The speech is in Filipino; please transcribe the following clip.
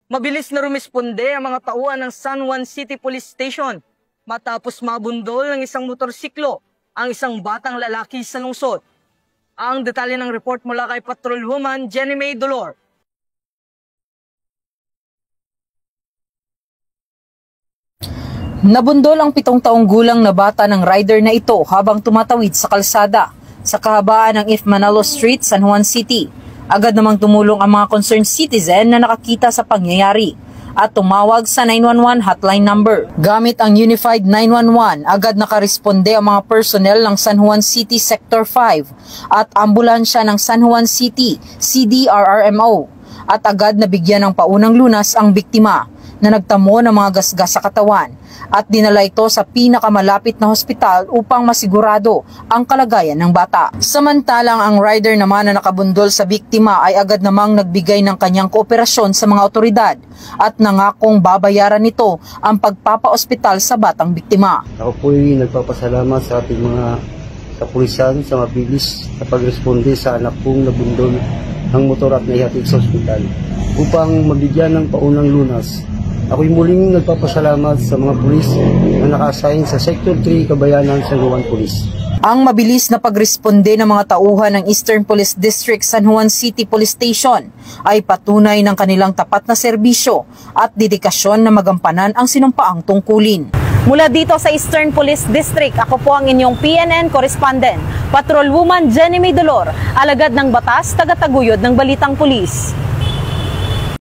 Mabilis na rumisponde ang mga tauhan ng San Juan City Police Station matapos mabundol ng isang motorsiklo ang isang batang lalaki sa lungsod. Ang detalye ng report mula kay Patrolwoman Jenny May Dolor. Nabundol ang 7 taong gulang na bata ng rider na ito habang tumatawid sa kalsada sa kahabaan ng Ifmanalo Street, San Juan City. Agad namang tumulong ang mga concerned citizen na nakakita sa pangyayari at tumawag sa 911 hotline number. Gamit ang Unified 911, agad nakaresponde ang mga personnel ng San Juan City Sector 5 at ambulansya ng San Juan City CDRRMO at agad nabigyan ng paunang lunas ang biktima na nagtamo ng mga gasgas sa katawan at dinala ito sa pinakamalapit na hospital upang masigurado ang kalagayan ng bata. Samantalang ang rider naman na nakabundol sa biktima ay agad namang nagbigay ng kanyang kooperasyon sa mga otoridad at nangakong babayaran nito ang pagpapa-ospital sa batang biktima. Ako po'y nagpapasalamat sa ating mga kapulisan sa mabilis na pagresponde sa anak kong nabundol ng motor at naihatid sa ospital upang mabigyan ng paunang lunas. Ako'y muling nagpapasalamat sa mga pulis na naka-assign sa Sector 3 Kabayanan San Juan Police. Ang mabilis na pagresponde ng mga tauhan ng Eastern Police District San Juan City Police Station ay patunay ng kanilang tapat na serbisyo at dedikasyon na magampanan ang sinumpaang tungkulin. Mula dito sa Eastern Police District, ako po ang inyong PNN correspondent, Patrolwoman Jenny May Dolor, alagad ng batas, tagataguyod ng Balitang Pulis.